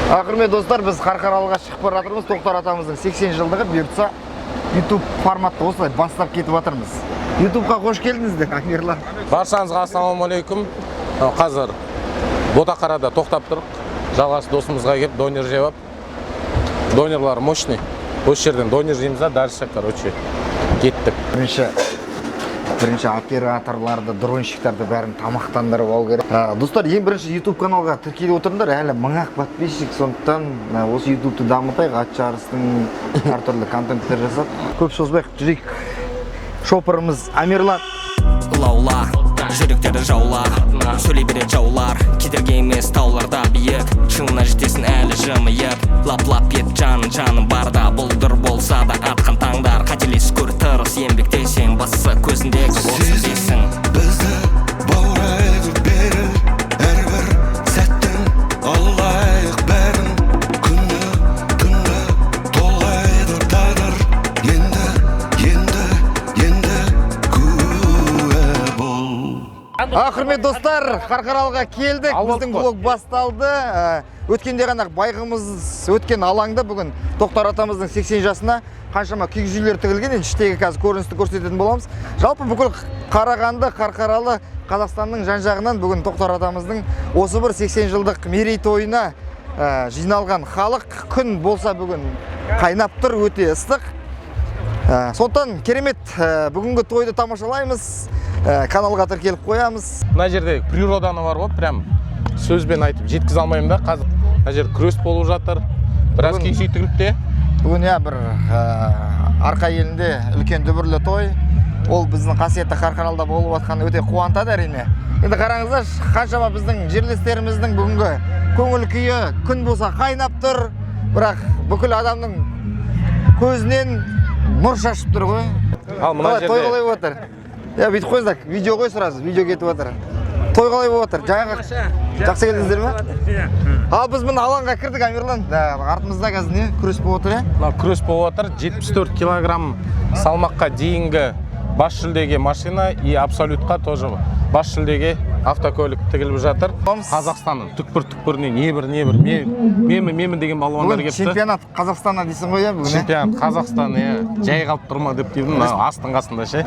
Құрметті достар, біз Қарқаралыға шығып бара жатырмыз. Тоқтар атамыздың 80 жылдығы бұйыртса YouTube форматты осылай бастап кетіп жатырмыз. YouTube'ға қош келдіңіздер, аңгерлар. Баршаңызға ассалаумалейкум. Қазір Ботақарада тоқтап тұрып, жалғасы досымызға келіп донер жеп алып. Донерлар мощный. Осы жерден донер жейміз, дальше, короче, кеттік. Бірінші операторларды, дронщиктарды бәрін тамақтандырып алу керек. Достар, ең бірінші YouTube каналға тіркеліп отырыңдар, әлі 1000 подписчик, сондықтан осы YouTube'ты дамытайық, ат жарыстың әртүрлі контенттер жасап. Көп созбайық, жүрейік. Шопырымыз Амирлан. Лаула, жүректері жаула, сөйлей бере жаулар, кедергі емес тауларда биік, шыңына жетесін әлі жымиып, лап-лап ет жаның барда, бұлдыр болса да атқан таңдар, қателес көр тұрыс еңбектесең, басы көзіндегі болсын дейсің. Бізді баурайық бері, әрбір сәттің алайық бәрін, күні толғайды тағдыр, енді күе бол. Құрметті достар, Қарқаралыға келдік, біздің блог басталды. Өткенде ғана байғымыз өткен алаңда бүгін Тоқтар атамыздың 80 жасына қаншама киіз үйлер тігілген, іштегі қазір көріністі көрсететін боламыз. Жалпы бүкіл Қарағанды, Қарқаралы, Қазақстанның жан-жағынан бүгін Тоқтар атамыздың осы бір 80 жылдық мерейтойына жиналған халық. Күн болса бүгін қайнап тұр, өте ыстық. Сондықтан керемет бүгінгі тойды тамашалаймыз, каналға тіркеліп қоямыз. Мына жерде природаны бар ғой, прям сөзбен айтып жеткізе алмаймын да. Қазір мына жер күрес болып жатыр. Біраз киіз үй тігіліпте. Бүгін бір арқа елінде үлкен дүбірлі той. Ол біздің қасиетті Қарқаралыда болып жатқаны өте қуантады әрине. Енді қараңыздар, қаншама біздің жерлестеріміздің бүгінгі көңіл күйі күн болса қайнап тұр, бірақ бүкіл адамның көзінен нұр шашып тұр ғой. Ал мына жерде той қалай болып жатыр? Бүйтіп қойыңыздар, видео ғой сразу, видео кетіп жатыр. Той қалай болып жатыр? Жақсы келдіңіздер ме? Ал біз мына алаңға кірдік, Амирлан. Артымызда қазір не? Күрес болып жатыр, мына күрес болып жатыр. 74 килограмм салмаққа дейінгі бас жүлдеге машина и абсолютқа тоже бас жүлдеге автокөлік тігіліп жатыр. Қазақстанның түкпір-түкпірінен небір мемі деген балуандар келіпті. Чемпионат Қазақстана дейсің ғой, бүгін? Чемпионат Қазақстан, жай қалып тұрма деп деймін, астың қасында ше.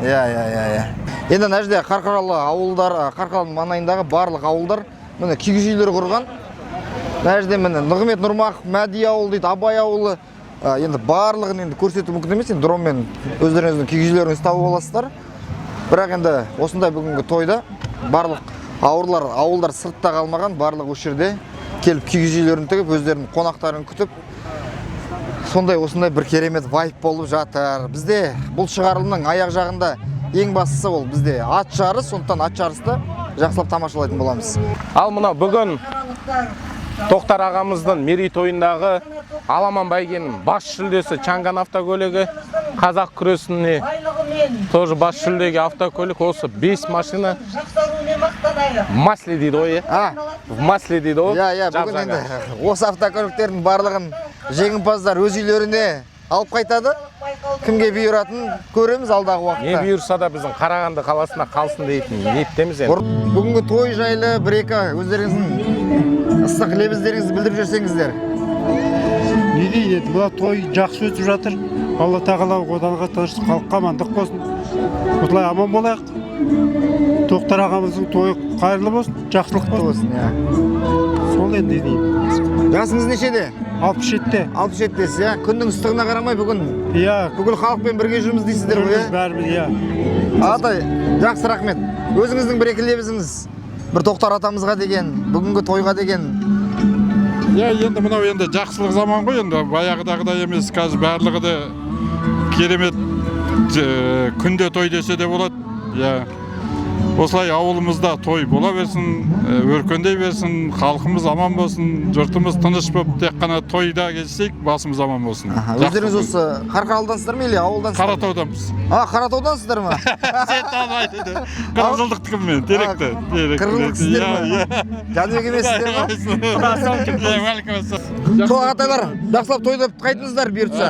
Енді мына жерде Қарқаралы ауылдар, Қарқаралының маңайындағы барлық ауылдар міне киіз үйлер құрған. Мына жерде міне Нығмет Нұрмақов, Мәди ауылы дейді, Абай ауылы. Енді барлығын енді көрсету мүмкін емес, енді дронмен өздеріңіздің киіз үйлеріңізді тауып аласыздар. Бірақ енді осындай бүгінгі тойда барлық ауылдар сыртта қалмаған, барлық осы жерде келіп киіз үйлерін тігіп, өздерінің қонақтарын күтіп, сондай осындай бір керемет вайп болып жатыр. Бізде бұл шығарылымның аяқ жағында ең бастысы ол бізде ат жарыс, сондықтан ат жарысты жақсылап тамашалайтын боламыз. Ал мына бүгін Тоқтар ағамыздың мерейтойындағы аламан бәйгенің бас жүлдесі Чанган автокөлігі, қазақ күресіне тоже бас жүлдеге автокөлік, осы 5 машина масле дейді ғой, масле дейді ғой. Бүгін енді осы автокөліктердің барлығын жеңімпаздар өз үйлеріне алып қайтады. Кімге бұйыратын көреміз алдағы уақытта. Не бұйырса да біздің Қарағанды қаласына қалсын дейтін ниеттеміз енді. Бүгінгі той жайлы бір-екі өздеріңіздің ыстық лебіздеріңізді білдіріп жүрсеңіздер. Не дейді, бұл той жақсы өтіп жатыр. Алла тағала отанға тыныштық, халыққа амандық болсын. Осылай аман болайық. Тоқтар ағамыздың тойы қайырлы болсын, жақсылық болсын. Сол енді деймін. Жасыңыз нешеде? 67-те. 67-те, күннің ыстығына қарамай бүгін бүкіл халықпен бірге жүрміз дейсіздер ғой? Бәріміз, Ағатай, жақсы рахмет. Өзіңіздің бір-екі лебізіңіз, бір Тоқтар атамызға деген, бүгінгі тойға деген. Енді мынау енді жақсылық заман ғой, енді баяғыдағыдай емес, қазір барлығы да керемет күнде той десе де болады. Осылай ауылымызда той бола берсін, өркендей берсін, халқымыз аман болсын, жұртымыз тыныш болып, тек қана тойда келсек, басымыз аман болсын. Өздеріңіз осы Қарқаралыдансыздар ма или ауылдансыздар? Қаратауданбыз. Қаратаудансыздар ма? Сен танымайды. Қырғызылдықтықым мен, теректі. Қырғызылдықсыздар ма? Жәнібек емессіздер ма? Сол ағатайлар, жақсылап тойда қайтыңыздар бұйыртса.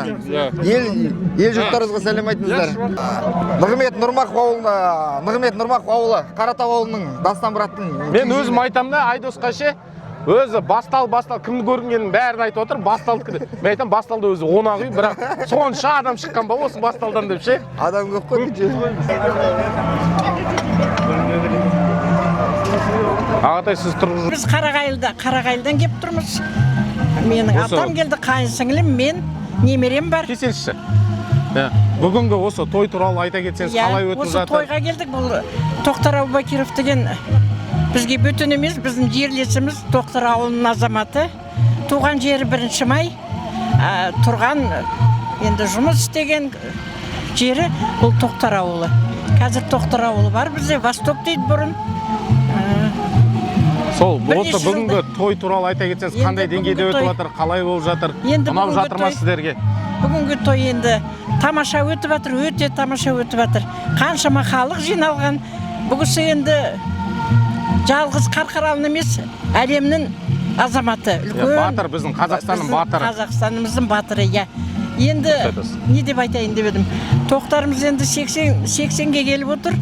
Ел жұрттарыңызға сәлем айтыңыздар. Нығмет Нұрмақов ауылы, Қаратау ауылының Дастан Мұраттың. Мен өзім айтам да, Айдосқа ше, өзі бастал кімді көрінгенін бәрін айтып отыр, басталдікі. Мен айтам, басталда өзі 10-ақ үй, бірақ сонша адам шыққан ба осы басталдан деп ше. Адам көп қой. Ағатай, сіз тұрыңыз. Біз Қарағайлыдан кеп тұрмыз. Менің атам келді, қайын сіңілім, мен немерем бар. Кесеңізші. Бүгінгі осы той туралы айта кетсеңіз, қалай өтіп жатыр? Осы тойға келдік, бұл Тоқтар Абубакиров деген бізге бөтен емес, біздің жерлесіміз, Тоқтар ауылының азаматы. Туған жері 1 май, тұрған енді жұмыс істеген жері бұл Тоқтар ауылы. Қазір Тоқтар ауылы бар бізде, Восток дейді бұрын. Сол, осы бүгінгі той туралы айта кетсеңіз, қандай деңгейде өтіп жатыр, қалай болып жатыр? Ұнап жатыр ма сіздерге? Бүгінгі той енді тамаша өтіп жатыр, өте тамаша өтіп жатыр. Қаншама халық жиналған. Бүгісі енді жалғыз Қарқаралының емес, әлемнің азаматы. Батыр, біздің Қазақстанның батыры. Қазақстанымыздың батыры, иә. Енді не деп айтайын деп едім. Тоқтарымыз енді 80-ге келіп отыр.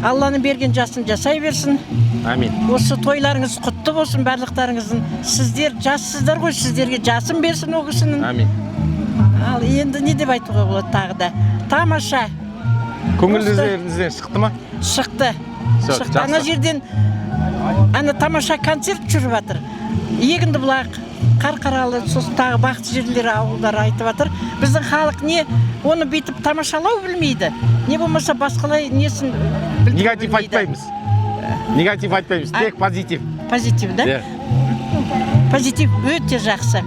Алланың берген жасын жасай берсін. Әмин. Осы тойларыңыз құтты болсын барлықтарыңыздың. Сіздер жассыздар ғой, сіздерге жасын берсін о кісінің. Әмин. Ал енді не деп айтуға болады тағы да? Тамаша. Көңіліңізден шықты ма? Шықты. Ана жерден тамаша концерт жүріп жатыр. Егінді бұлақ, Қарқаралы, сосын тағы бақытты жерлері ауылдары айтып жатыр. Біздің халық не оны бүйтіп тамашалау білмейді. Не болмаса басқалай несін білмейді. Негатив айтпаймыз. Негатив айтпаймыз, тек позитив. Позитив, да? Позитив өте жақсы.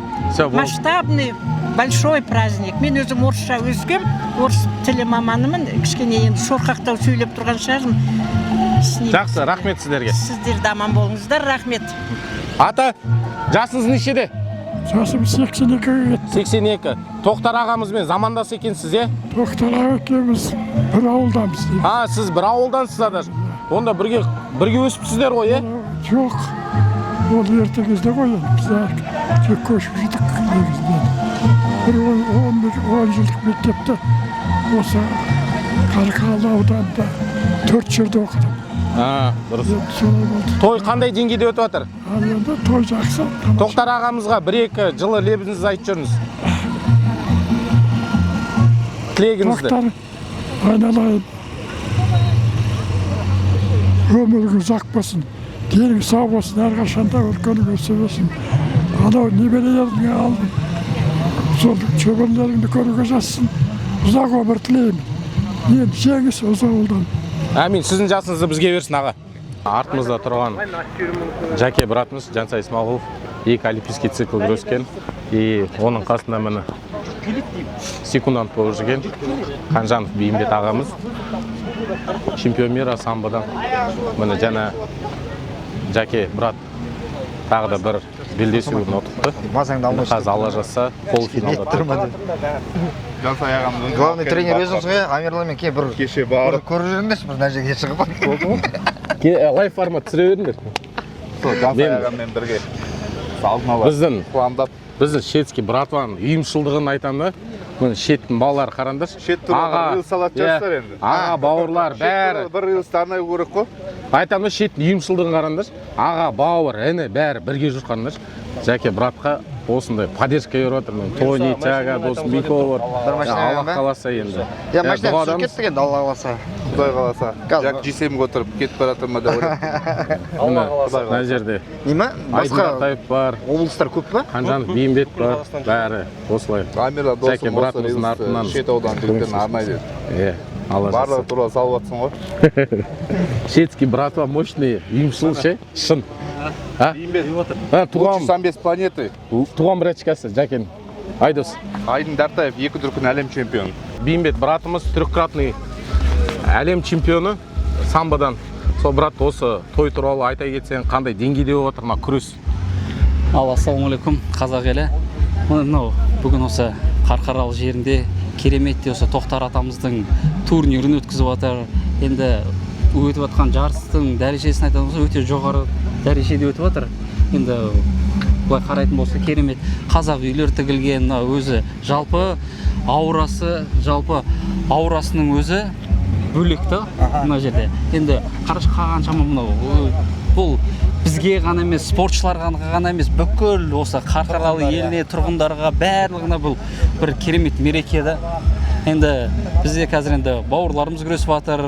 Масштабный, большой праздник. Мен өзім орысша өскем, орыс тілі маманымын. Кішкене енді шорқақтау сөйлеп тұрған шығармын. Жақсы, рахмет сіздерге. Сіздер де аман болыңыздар, рахмет. Ата, жасыңыз нешеде? Жасым 82-ге кетті. 82. Тоқтар ағамызбен замандас екенсіз, е? Тоқтар аға екеуміз бір ауылдамыз. Сіз бір ауылдансыз адаш. Онда бірге өсіпсіздер ғой, е? Жоқ. Ол ерте кезде ғой, біз көшіп жүрдік негізінен. Бір 10 жылдық мектепте осы Қарқаралы ауданында 4 жерде оқыдым. Дұрыс. Той қандай деңгейде өтіп жатыр? Енді той жақсы. Тоқтар ағамызға 1-2 жылы лебізіңізді айтып жүріңіз. Тілегіңізді. Тоқтар айналайын. Өмірің ұзақ болсын. Денің сау болсын, әрқашанда үлкенің өсе берсін. Анау немерелеріңе алдым. Сол шөберелеріңді көруге жазсын. Ұзақ өмір тілеймін. Енді жеңіс осы ауылдан. Әмин, сіздің жасыңызды бізге берсін, аға. Артымызда тұрған Жаке братымыз Жансай Исмағұлов 2 олимпийский цикл күрескен. И оның қасында мені секундант болып жүрген Қанжанов Бейімбет ағамыз. Чемпион мира самбодан. Мені жаңа Жаке брат тағы да бір белдесуін отырды. Қазір Алла жазса полуфиналда тұрды. Жансай ағамыздың главный тренер өзіңіз ғой, Амирламен кей бір кеше барып көріп жүріңдерші, бір нәжеге шығып. Лайф формат түсіре беріңдер. Жансай ағаммен бірге алдын ала біздің шетский братваның ұйымшылдығын айтамын да. Міне шеттің балалары қараңдаршы. Шет туралы рыл салат жасар енді. Аға, бауырлар бәрі. Бір рылысты арнай көрек қой. Айтамын да шеттің ұйымшылдығын қараңдаршы. Аға, бауыр, іні бәрі бірге жүр қараңдаршы. Жаке братқа осындай поддержка беріп жатырмын. Тони, Чага, досым Бекова бар. Аллах қаласа енді. Машина түсіп кеттік енді, Алла қаласа. Құдай қаласа. Жак G7-ге отырып кетіп бара жатыр ма деп ойлаймын. Мына жерде Неме? Басқа бар. Облыстар көп па? Қанжанов Бейімбет бар. Бәрі осылай. Амирла досым осы рылысты шет аудан жігіттерін арнай деді. Алла жазса. Барлығы туралы салып жатсың ғой. Шетский братва мощный, ұйымшыл ше, шын. Лучше сам без планеты. Туған брачкасы, Жакен. Айдос. Айдын Дартаев 2 дүркін әлем чемпионы. Бейімбет братымыз трехкратный әлем чемпионы самбодан. Сол брат осы той туралы айта кетсең, қандай деңгейде болып жатыр мына күрес? Ассалаумағалейкум, қазақ елі. Мынау бүгін осы Қарқаралы жерінде керемет осы Тоқтар атамыздың турнирін өткізіп жатыр. Енді өтіп жатқан жарыстың дәрежесін айтамыз, өте жоғары дәрежеде өтіп жатыр. Енді былай қарайтын болса керемет қазақ үйлер тігілген, өзі жалпы аурасының өзі бөлек та мына жерде. Енді қаншама мынау бұл бізге бізге ғана емес, спортшыларға ғана емес, бүкіл осы Қарқаралы еліне, тұрғындарға барлығына бұл бір керемет мереке да. Енді бізде қазір енді бауырларымыз күресіп жатыр.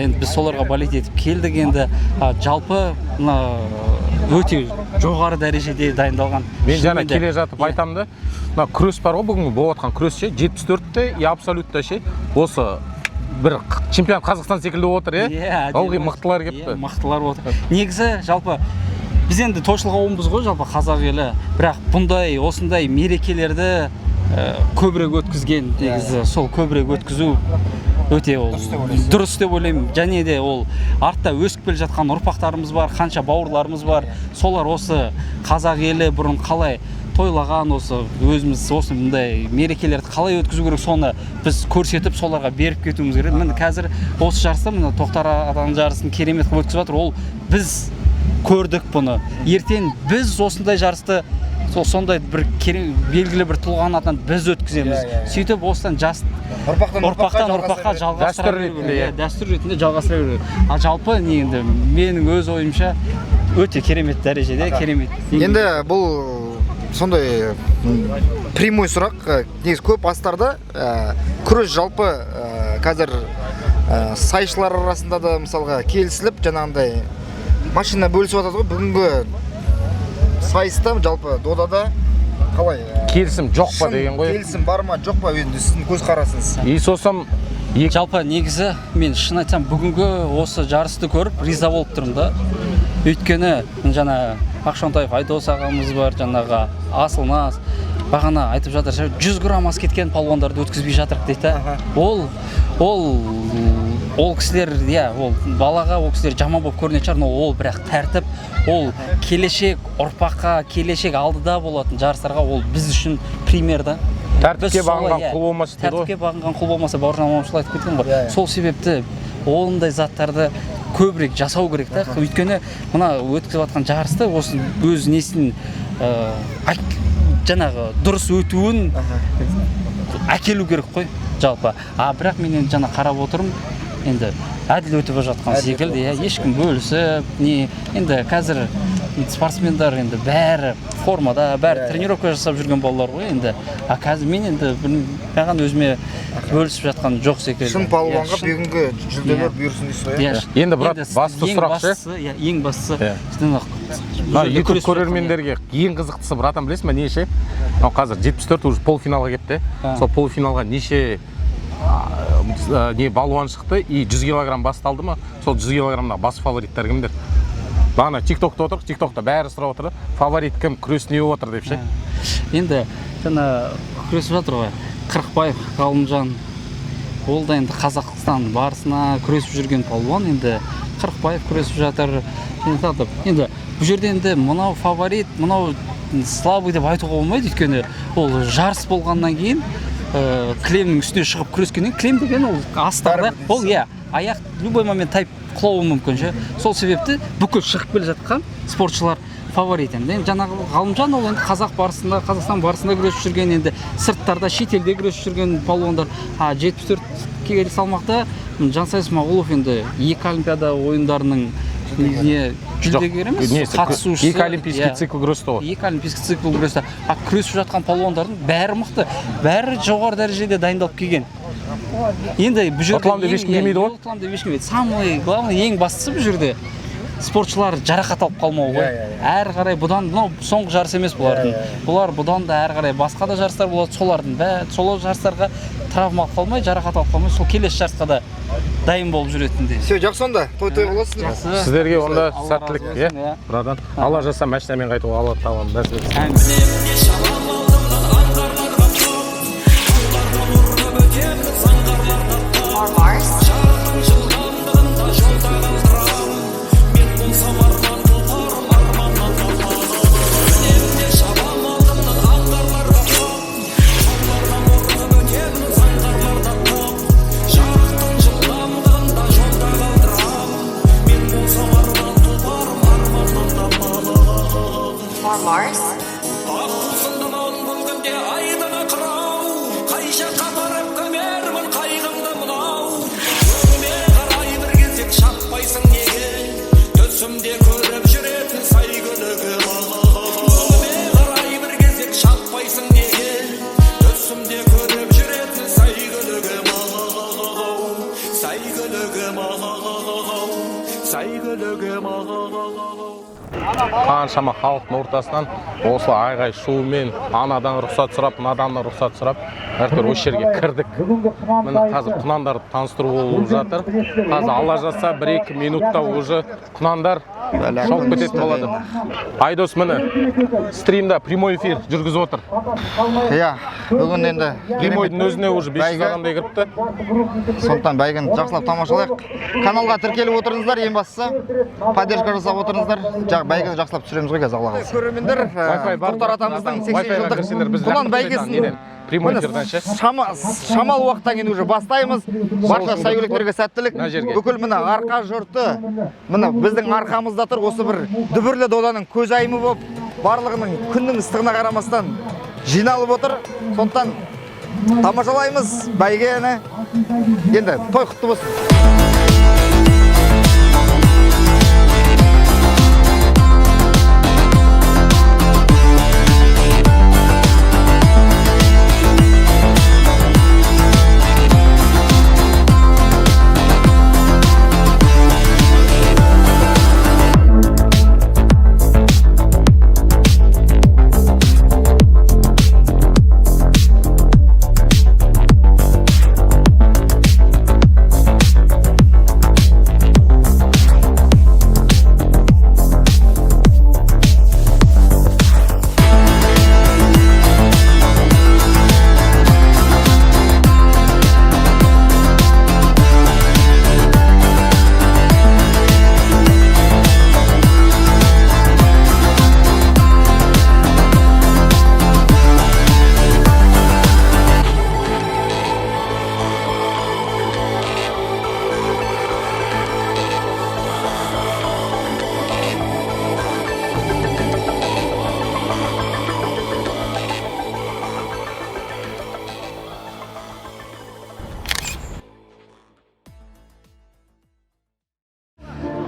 Енді біз соларға балет етіп келдік. Енді жалпы өте жоғары дәрежеде дайындалған. Мен жаңа келе жатып айтамын да, мына күрес бар ғой, бүгінгі болып жатқан күрес ше, 74-те и абсолютта ше, осы бір чемпионат Қазақстан секілді отыр, ылғи мықтылар келіпті. Мықтылар отыр. Негізі жалпы біз енді тойшыл қауымбыз ғой, жалпы қазақ елі, бірақ бұндай осындай мерекелерді көбірек өткізген, негізі сол көбірек өткізу өте ол дұрыс деп ойлаймын. Және де ол артта өсіп келе жатқан ұрпақтарымыз бар, қанша бауырларымыз бар. Солар осы қазақ елі бұрын қалай тойлаған, осы өзіміз осы мұндай мерекелерді қалай өткізу керек, соны біз көрсетіп соларға беріп кетуіміз керек. Міне қазір осы жарыста мына Тоқтар ағаның жарысын керемет қылып өткізіп жатыр. Ол біз көрдік бұны. Ертең біз осындай жарысты сондай бір белгілі бір тұлғаның атынан біз өткіземіз. Сөйтіп осыдан ұрпақтан ұрпаққа дәстүр ретінде жалғастыра беру. Ал жалпы енді менің өз ойымша өте керемет дәрежеде, керемет. Енді бұл сондай прямой сұрақ. Негізі көп астарда күрес жалпы қазір сайшылар арасында да мысалға келісіліп, жаңағындай машина бөлісіп жатады ғой. Бүгінгі сайыста жалпы додада қалай? Келісім жоқ па деген ғой. Келісім бар ма, жоқ па, енді сіздің көзқарасыңыз? Сосын жалпы негізі мен шын айтсам бүгінгі осы жарысты көріп риза болып тұрмын да. Өйткені жаңа Ақшонтаев Айдос ағамыз бар, жаңағы Асылназ бағана айтып жатыр, 100 грамм ас кеткен палуандарды өткізбей жатырық дейді. Ол кісілер, ол балаға ол кісілер жаман болып көрінетін шығар, но ол бірақ тәртіп, ол келешек ұрпаққа, келешек алдыда болатын жарыстарға ол біз үшін пример да. Тәртіпке бағынған құл болмаса дейді ғой. Тәртіпке бағынған құл болмаса, Бауыржан Момышұлы айтып кеткен ғой. Сол себепті ондай заттарды көбірек жасау керек та. Өйткені мына өткізіп жатқан жарысты осы өз несін жаңағы дұрыс өтуін әкелу керек қой жалпы. Бірақ мен енді жаңа қарап отырмын, енді әділ өтіп жатқан секілді, ешкім бөлісіп, енді қазір спортсмендар енді бәрі формада, бәрі тренировка жасап жүрген балалар ғой енді. Қазір мен енді маған өзіме бөлісіп жатқан жоқ секілді. Шын палуанға бүгінгі жүлделер бұйырсын дейсіз ғой. Енді брат, басты сұрақ ше? Ең бастысы YouTube көрермендерге ең қызықтысы, братан, білесің ба, неше? Қазір 74 уже полуфиналға кетті. Сол полуфиналға неше балуан шықты и 100 килограмм басталды ма? Сол 100 килограммда бас фавориттер кімдер? Бағана TikTok'та отырық, TikTok'та бәрі сұрап отыр, фаворит кім, күрес не отыр деп ше? Енді жаңа күресіп жатыр ғой, Қырықбаев Ғалымжан, ол да енді Қазақстан барысына күресіп жүрген палуан, енді Қырықбаев күресіп жатыр. Енді бұл жерде енді мынау фаворит, мынау слабый деп айтуға болмайды, өйткені ол жарыс болғаннан кейін кілемнің үстіне шығып күрескеннен, кілем деген ол астарда, ол аяқ любой момент тайып құлауы мүмкін ше. Сол себепті бүкіл шығып келе жатқан спортшылар фаворит. Енді жаңағы Ғалымжан ол енді Қазақстан барысында күресіп жүрген, енді сырттарда шетелде күресіп жүрген палуандар. 74 келі салмақта Жансай Смағұлов енді 2 олимпиада ойындарының жүлдегері емес, қатысушысы. 2 олимпийский цикл күресті ғой. 2 олимпийский цикл күресті. Күресіп жатқан палуандардың бәрі мықты, бәрі жоғары дәрежеде дайындалып келген. Енді бұл жерде ұтылам деп ешкім демейді ғой. Ұтылам деп ешкім демейді. Самый главный, ең бастысы бұл жерде спортшылар жарақат алып қалмау ғой. Әрі қарай бұдан, соңғы жарыс емес бұлардың. Бұлар бұдан да әрі қарай басқа да жарыстар болады, сол жарыстарға травма алып қалмай, жарақат алып қалмай, сол келесі жарысқа да дайын болып жүретіндей. Все, жақсы онда, той боласыздар. Сіздерге онда сәттілік, брадан. Алла жазса машинамен қайтуға Алла тағалам нәсіп етсін. Mars. қаншама халықтың ортасынан осы айғай шуымен анадан рұқсат сұрап, мынадан рұқсат сұрап, әртүрлі осы жерге кірдік. Міне қазір құнандарды таныстыру болып жатыр. Қазір алла жазса 1-2 минутта уже құнандар шауып кететін болады. Айдос міне стримда прямой эфир жүргізіп отыр. Иә, бүгін енді Прямойдың өзіне уже 500 адамдай кіріпті. Сондықтан бәйгені жақсылап тамашалайық. Каналға тіркеліп отырыңыздар, ең бастысы. Поддержка жасап отырыңыздар. Бәйгені жақсылап түсіреміз ғой қазір, Алла қаласа. Көрермендер, Тоқтар атамыздың 80 жылдық Құнан бәйгесін шамал уақыттан кейін уже бастаймыз. Барша сәйгүліктерге сәттілік. Бүкіл міне арқа жұрты, міне біздің арқамызда тұр, осы бір дүбірлі доданың көзайымы болып, барлығының күннің ыстығына қарамастан жиналып отыр. Сондықтан тамашалаймыз бәйгені. Енді той құтты болсын.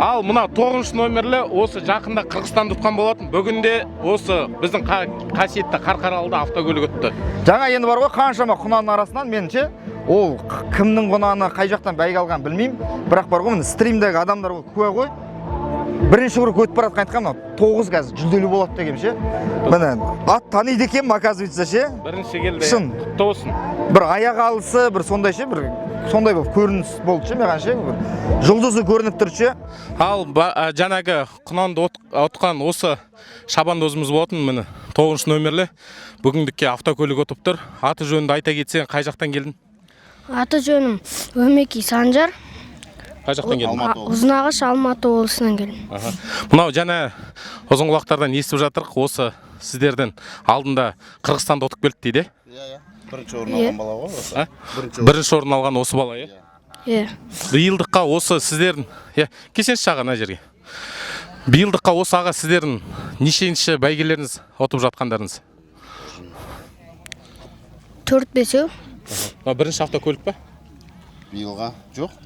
Ал мына 9 номерлі осы жақында Қырғызстан тұтқан болатын. Бүгінде осы біздің қасиетті Қарқаралыда автокөлік өтті. Жаңа енді бар ғой, қаншама құнанның арасынан меніңше, ол кімнің құнаны қай жақтан бәйге алған білмеймін. Бірақ бар ғой, стримдегі адамдар куә ғой. Бірінші көріп өтіп баратқан айтқан, 9 қазір жүлделі болады деген ше. Міне ат таниды екен, оказывается ше. Бірінші келді. Құтты болсын. Бір аяқ алысы, бір сондай ше, бір сондай болып көрініс болды ше, маған ше. Жұлдызы көрініп тұр ше. Ал жаңағы құнанды отқан осы шабандозымыз болатын, міне 9 номерлі. Бүгіндікке автокөлік өтіп тұр. Аты жөнді айта кетсең, қай жақтан келдің? Аты жөнім Өмеки Санжар. Қай жақтан келдің? Ұзынағаш Алматы облысынан келдім. Мынау жаңа ұзын құлақтардан естіп жатырық, осы сіздердің алдында Қырғызстанда отып келді дейді. Бірінші орын алған бала ғой осы. Бірінші орын алған осы бала, Иә. Биылдыққа осы сіздердің, келсеңізші аға мына жерге. Биылдыққа осы аға сіздердің нешінші бәйгелеріңіз отып жатқандарыңыз? 4-5. Бірінші автокөлік пе? Биылға жоқ.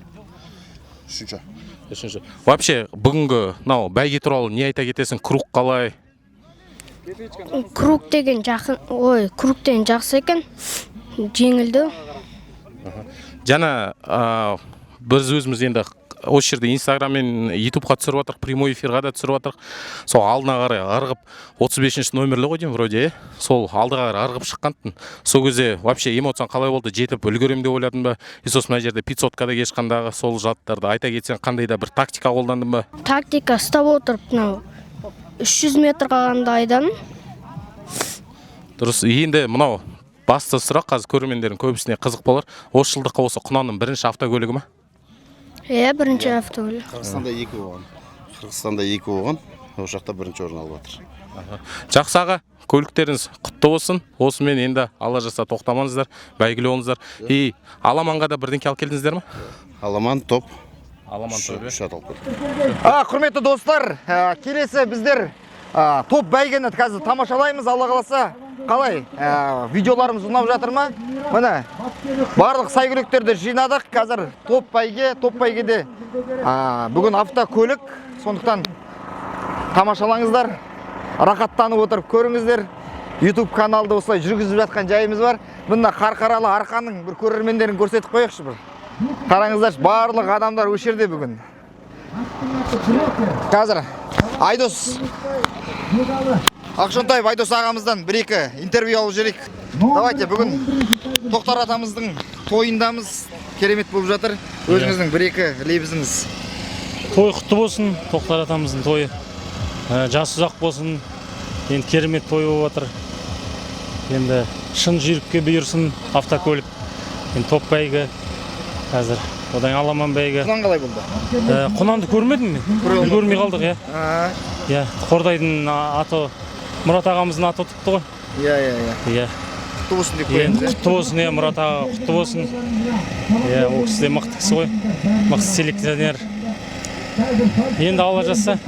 Үшінші. Вообще бүгінгі бәйге туралы не айта кетесің? Круг қалай? Круг деген жақсы екен. Жеңілді. Жана біз өзіміз енді осы жерде Инстаграм мен Ютубқа түсіріп отырық, прямой эфирға да түсіріп отырық. Сол алдына қарай арғып 35-ші номерлі ғой деймін вроде, сол алдыға қарай арғып шыққантын. Сол кезде вообще эмоцияң қалай болды? Жетіп үлгерем деп ойладың ба? Сосын мына жерде 500-када кешқандағы сол жаттарды айта кетсең, қандай да бір тактика қолдандың ба? Тактика ұстап отырып, 300 метр қалғанда айдадым. Дұрыс. Енді мынау басты сұрақ, қазір көрермендердің көбісіне қызық болар. Осы жылдыққа осы құнанның бірінші автокөлігі ме? Бірінші автокөлік. Қырғызстанда 2 болған. Осы жақта бірінші орын алып жатыр. Жақсы аға, көліктеріңіз құтты болсын. Осымен енді алла жазса тоқтамаңыздар, бәйгелі болыңыздар. Аламанға да бірдеңке алып келдіңіздер ме? Аламан топ. Аламан топ. Құрметті достар, келесі біздер топ бәйгені қазір тамашалаймыз, алла қаласа. Қалай, видеоларымыз ұнап жатыр ма? Міне, барлық сәйгүліктерді жинадық. Қазір топ бәйгеде бүгін автокөлік. Сондықтан тамашалаңыздар, рахаттанып отырып көріңіздер. YouTube каналды осылай жүргізіп жатқан жайымыз бар. Мына Қарқаралы арқаның бір көрермендерін көрсетіп қояқшы бір. Қараңыздар, барлық адамдар осы жерде бүгін. Қазір Айдос Ақшонтаев Айдос ағамыздан бір-екі интервью алып жүрейік. Давайте, бүгін Тоқтар атамыздың тойындамыз. Керемет болып жатыр. Өзіңіздің бір-екі лебізіңіз. Той құтты болсын, Тоқтар атамыздың тойы. Жасы ұзақ болсын. Енді керемет той болып жатыр. Енді шын жүйрікке бұйырсын автокөлік. Енді топ бәйгі қазір. Одан аламан бәйгі. Құнан қалай болды? Құнанды көрмедім мен. Көрмей қалдық, иә. Қордайдың аты, Мұрат ағамыздың аты тұтты ғой. Иә. Құтты болсын деп қоямыз. Құтты болсын, Мұрат аға құтты болсын. Ол кісі де мықты кісі ғой. Мықты селекционер. Енді алла жазса,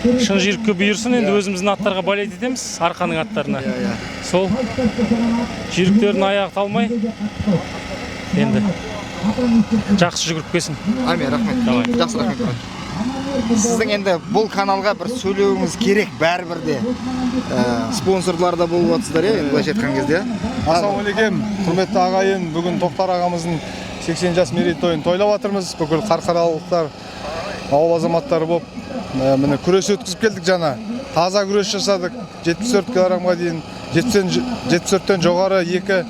шын жүйрікке бұйырсын. Енді өзіміздің аттарға болет етеміз, арқаның аттарына. Сол жүйріктердің аяғы талмай. Енді жақсы жүгіріп келсін. Амин, рахмет. Жақсы рахмет. Сіздің енді бұл каналға бір сөйлеуіңіз керек бәрібір де. Спонсорлар да болып жатсыздар, енді былайша айтқан кезде. Ассалаумағалейкум, құрметті ағайын. Бүгін Тоқтар ағамыздың 80 жас мерейтойын тойлап жатырмыз. Бүкіл қарқаралылықтар, ауыл азаматтары болып, міне күрес өткізіп келдік жаңа. Таза күрес жасадық. 74 килограммға дейін, 74-тен жоғары 2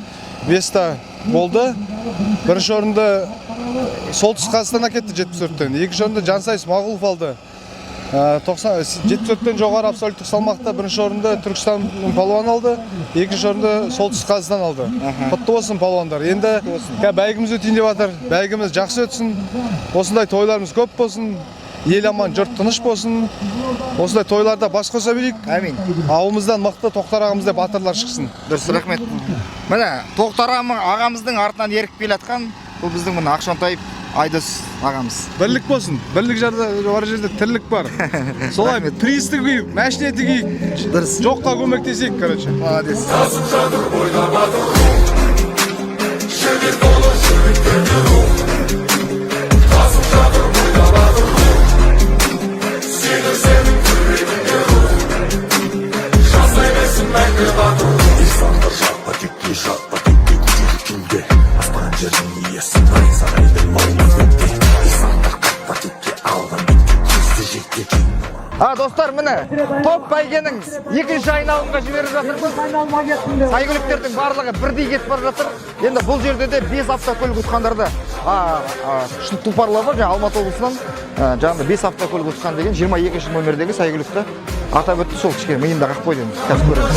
Веста болды. Бірінші орынды Солтүстік Қазақстан әкетті 74-тен. Екінші орынды Жансай Смағұлов алды. 74-тен жоғары абсолюттік салмақта бірінші орынды Түркістанның палуаны алды. Екінші орынды Солтүстік Қазақстан алды. Құтты болсын палуандар. Енді бәйгіміз өтейін деп жатыр. Бәйгіміз жақсы өтсін. Осындай тойларымыз көп болсын. Ел аман, жұрт тыныш болсын. Осындай тойларда бас қоса берейік. Амин. Ауымыздан мықты Тоқтар ағамыздай батырлар шықсын. Дұрыс, рахмет. Міне, Тоқтар ағамыздың артынан еріп келе жатқан бұл біздің міне Ақшонтаев Айдос ағамыз. Бірлік болсын. Бірлік бар жерде тірлік бар. Солай приисті күйіп, мәшінеті күйіп. Дұрыс. Жоққа көмектесейік, короче. Молодец. Достар, міне топ бәйгенің екінші айналымға жіберіп жатырмыз. Сәйгүліктердің барлығы бірдей кетіп бара жатыр. Енді бұл жерде де 5 автокөлік ұтқандарды тұлпарлап бар, Алматы облысынан жаңағыда 5 автокөлік ұтқан деген 22-ші номердегі сәйгүлікті атап өтті. Сол кішкене миымда қақпай деймін. Қазір көреміз.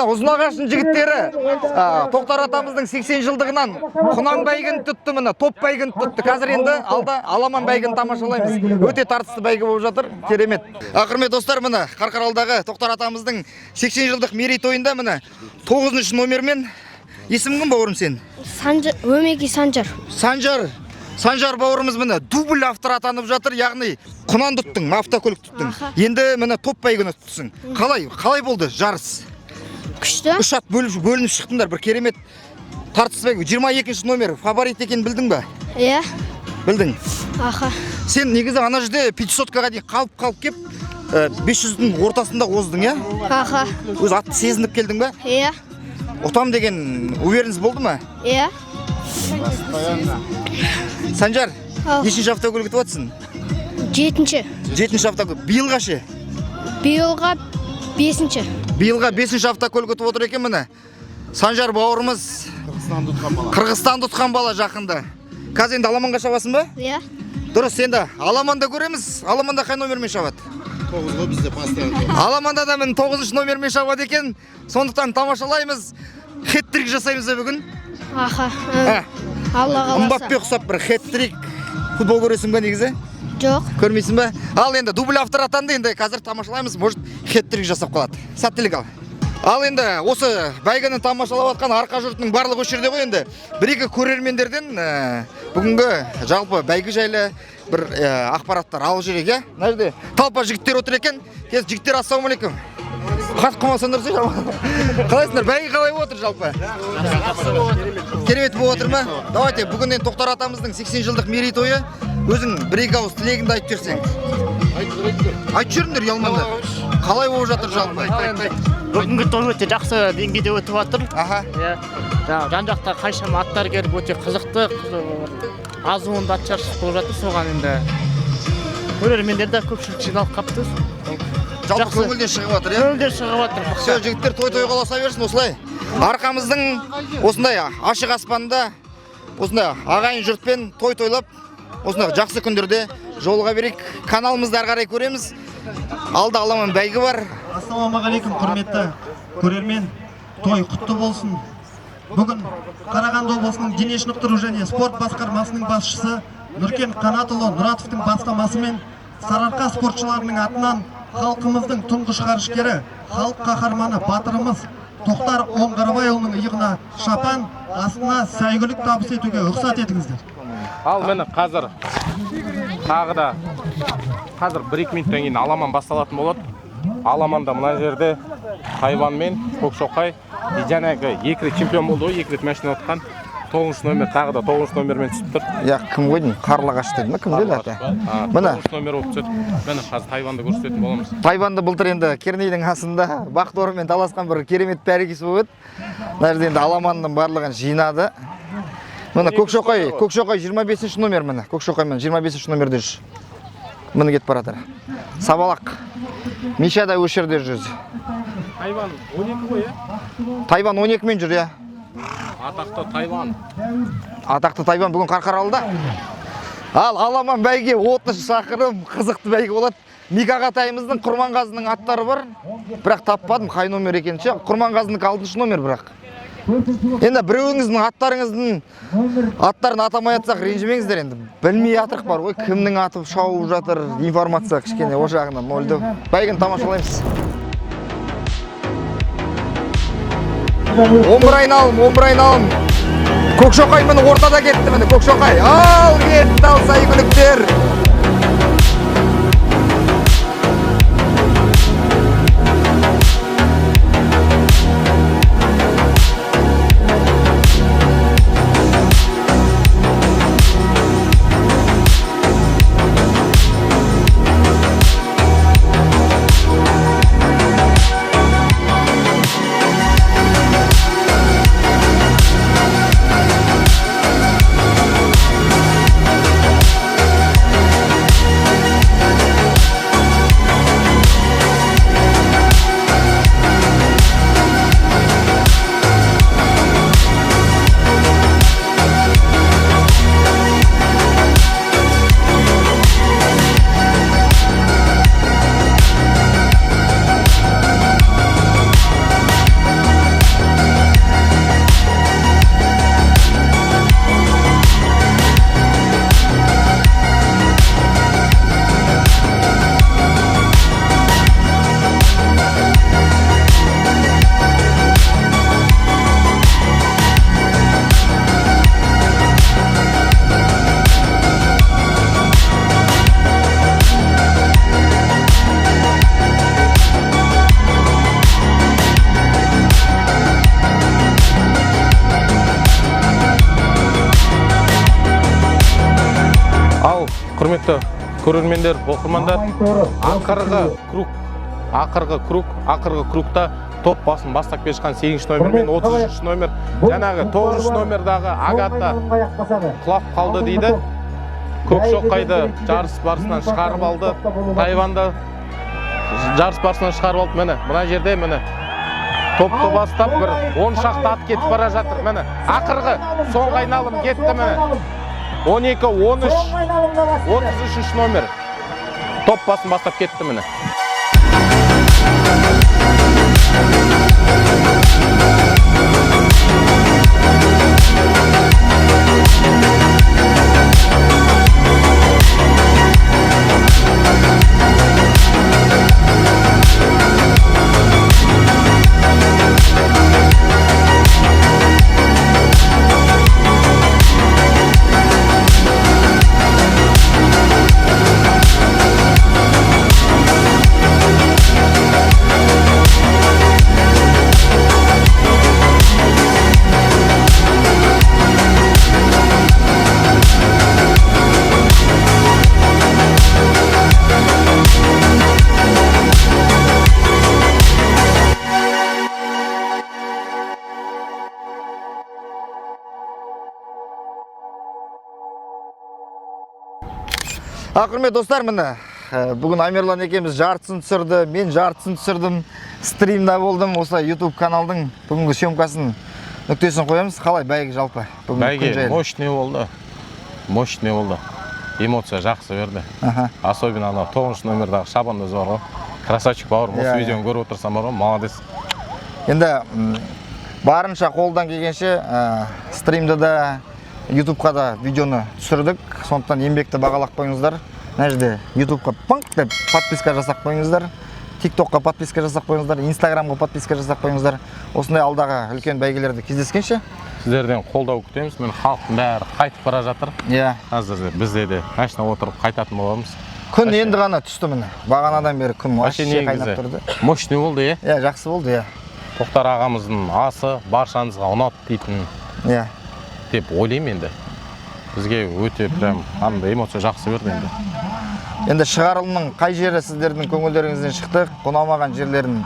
Ұзынағаштың жігіттері Тоқтар атамыздың 80 жылдығынан құнан бәйгін тұтты, міне топ бәйгін тұтты. Қазір енді алда аламан бәйгін тамашалаймыз. Өте тартысты бәйгі болып жатыр. Керемет. Құрметті достар, міне Қарқаралыдағы Тоқтар атамыздың 80 жылдық мерейтойында міне 9-шы номермен. Есімің кім бауырым сен? Өмеки Санжар. Санжар бауырымыз міне дубль автор атанып жатыр, яғни құнан тұттың, автокөлік тұттың. Енді міне топ бәйгіні тұттың. Қалай болды жарыс? Күшті. 3 ат бөлініп шықтыңдар, бір керемет тартыс бәйгі. 22-ші номер фаворит екенін білдің бе? Иә. Білдің? Аха. Сен негізі ана жерде 500-ға дейін қалып кеп 500-дің ортасында оздың, иә? Аха. Өз атты сезініп келдің бе? Иә. Ұтам деген уверенность болды ма? Иә. Санжар, нешінші автокөлік ұтып жатсың? 7-ші автокөлік. Биылға ше? Биылға 5-ші. Биылға 5-ші автокөлік ұтып отыр екен міне. Санжар бауырымыз Қырғызстанды ұтқан бала жақында. Қазір енді Аламанға шабасың ба? Иә. Дұрыс, енді Аламанда көреміз. Аламанда қай номермен шабады? 9-ға бізде постоянно. Аламанда да міне 9-шы номермен шабады екен. Сондықтан тамашалаймыз. Хет-трик жасаймыз ба бүгін? Аха. Алла қаласа. Мбаппе ұқсап бір хет-трик футбол көресің ба негізі? Жоқ. Көрмейсің ба? Ал енді дубль автор атанды, енді қазір тамашалаймыз, может хет-трик жасап қалады. Сәттілік ал. Ал енді осы бәйгені тамашалап жатқан арқа жұртының барлығы осы жерде ғой енді. Бір-екі көрермендерден бүгінгі жалпы бәйге жайлы бір ақпараттар алып жүрейік, иә? Мына жерде талпа жігіттер отыр екен. Кез жігіттер, ассалаумалейкум. Хат қылмасаңдар ше. Қалайсыңдар? Бәйге қалай отыр жалпы? Керемет болып отыр ма? Давайте бүгіннен Тоқтар атамыздың 80 жылдық мерейтойы. Өзің бір-екі ауыз тілегіңді айтып жүрсең. Айтып жүріңдер, ұялмаңдар. Қалай болып жатыр жалпы? Бүгінгі той өте жақсы деңгейде өтіп жатыр. Аха. Жан-жақта қаншама аттар келіп өте қызықты, азуында ат жарысы болып жатыр. Соған енді көрермендер де көпшілік жиналып қапты. Жалпы көңілден шығып жатыр, иә? Көңілден шығып жатыр. Все, жігіттер той-той қаласа берсін осылай. Арқамыздың осындай ашық аспанда, осындай ағайын жұртпен той-тойлап, осындай жақсы күндерде жолыға берейік. Каналымызды ары қарай көреміз. Алда Аламан бәйгі бар. Ассалаумағалейкум, құрметті көрермен. Той құтты болсын. Бүгін Қарағанды облысының дене шынықтыру және спорт басқармасының басшысы Нұркен Қанатұлы Нұратовтың бастамасымен Сарыарқа спортшыларының атынан халқымыздың тұңғыш ғарышкері, халық қаһарманы батырымыз Тоқтар Оңғарбайұлының иығына шапан, астына сәйгүлік табыс етуге рұқсат етіңіздер. Ал мені қазір тағы да қазір 1-2 минуттан кейін Аламан басталатын болады. Аламанда мына жерде Тайван мен Көкшоқай жаңағы 2 рет чемпион болды ғой, 2 рет машина отқан. 9-шы номер тағы да 9-шы номермен түсіп тұр. Я кім қойдың? Қарлағаш деді ме? Кім деді аты? Мына 9-шы номер болып түседі. Міне қазір Тайванды көрсететін боламыз. Тайванды былтыр енді Кернейдің астында Бақторымен таласқан бір керемет бәрекесі болып еді. Мына жерде енді Аламанның барлығын жинады. Міне Көкшоқай 25-ші номер міне. Көкшоқаймен 25-ші номерде жүр. Міне кетіп баратыр. Сабалақ. Миша да осы жерде жүр. Тайван 12 ғой, иә? Тайван 12-мен жүр, иә. Атақты Тайван. Атақты Тайван бүгін Қарқаралыда. Ал Аламан бәйге 30 шақырым қызықты бәйге болады. Микағатайымыздың Құрманғазының аттары бар. Бірақ таппадым қай номер екенін ше. Құрманғазының 6-шы номер бірақ. Енді біреуіңіздің аттарын атамай атсақ ренжімеңіздер енді. Білмей атырық бар ғой, кімнің атып шауып жатыр, информация кішкене о жағынан мөлді. Бәйгені тамашалаймыз. 11 айналым. Көкшоқай мені ортада кетті мені, Көкшоқай. Ал кетті, ал сәйгүліктер. Құрметті көрермендер, оқырмандар, ақырғы кругта топ басын бастап келе жатқан 8-ші номер мен 33-ші номер, жаңағы 9-ші номердағы Агата құлап қалды дейді. Көкшоқайды жарыс барысынан шығарып алды, Тайванды жарыс барысынан шығарып алды. Міне, мына жерде міне Топты бастап бір 10 шақты ат кетіп бара жатыр. Міне, ақырғы соңғы айналым кетті міне. 12, 13, 33 номер. Топ басын бастап кетті міне. Құрметті достар, міне бүгін Амерлан екеуміз жартысын түсірді, мен жартысын түсірдім, стримда болдым. Осы YouTube каналдың бүгінгі съемкасын нүктесін қоямыз. Қалай бәйге жалпы? Бәйге мощный болды. Мощный болды. Эмоция жақсы берді. Особенно ана 9 номердағы Шабандоз бар ғой. Красавчик бауырым, осы видеоны көріп отырсам бар ғой, молодец. Енді барынша қолдан келгенше стримді да YouTube-қа да видеоны түсірдік. Сондықтан еңбекті бағалап қойыңыздар. Мына жерде YouTube-қа пыңқ деп подписка жасап қойыңыздар. TikTok-қа подписка жасап қойыңыздар, Instagram-ға подписка жасап қойыңыздар. Осындай алдағы үлкен бәйгелерді кездескенше сіздерден қолдау күтеміз. Мен халықтың бәрі қайтып бара жатыр. Қазір бізде де машина отырып қайтатын боламыз. Күн енді ғана түсті міне. Бағанадан бері күн вообще қайнап тұрды. Мощный болды, иә? Жақсы болды, иә. Тоқтар ағамыздың асы баршаңызға ұнады дейтін. Иә. Деп ойлаймын енді. Бізге өте прям андай эмоция жақсы берді енді. Енді шығарылымның қай жері сіздердің көңілдеріңізден шықты, ұнамаған жерлерін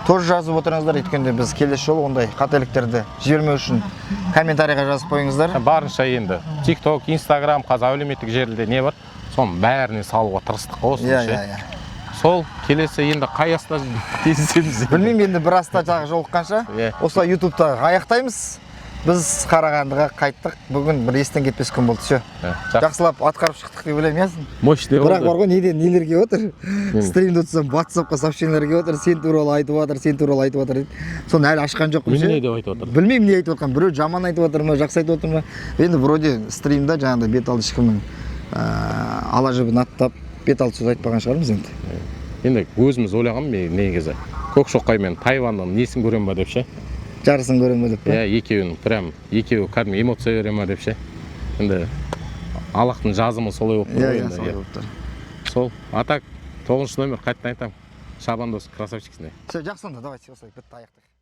тоже жазып отырыңыздар. Өйткенде біз келесі жолы ондай қателіктерді жібермеу үшін комментарийға жазып қойыңыздар. Барынша енді TikTok, Instagram, қазір әлеуметтік желіде не бар? Соның бәріне салуға тырыстық осы. Иә. Сол келесі енді қай аста кездесеміз? Білмеймін, енді бір аста жағы жолыққанша. Осылай YouTube-та аяқтаймыз. Біз Қарағандыға қайттық. Бүгін бір естен кетпес күн болды. Все. Жақсылап атқарып шықтық деп ойлаймын. Мощный болды. Бірақ бар ғой, неден нелер келіп отыр. Стримді өтсем, WhatsApp-қа сообщениелер келіп отыр. Сен туралы айтып жатыр, сен туралы айтып жатыр дейді. Соны әлі ашқан жоқпын. Не деп айтып отыр? Білмеймін не айтып отқан. Біреу жаман айтып отыр ма, жақсы айтып отыр ма. Енді вроде стримда жаңағыдай бет алды ешкімнің ала жібін аттап, бет алды сөз айтпаған шығармыз енді. Енді өзіміз ойлағам мен негізі. Көкшоқай мен Тайванның несін көрем ба деп ше. Жарысын көрем ба деп. Екеуін прям екеуі кәдімгі эмоция бере ма деп ше. Енді Аллахтың жазымы солай болып тұр ғой енді. Сол. А так 9 номер қайтадан айтамын. Шабандоз красавчиксің. Все, жақсы онда, давайте осылай бітті аяқтайық.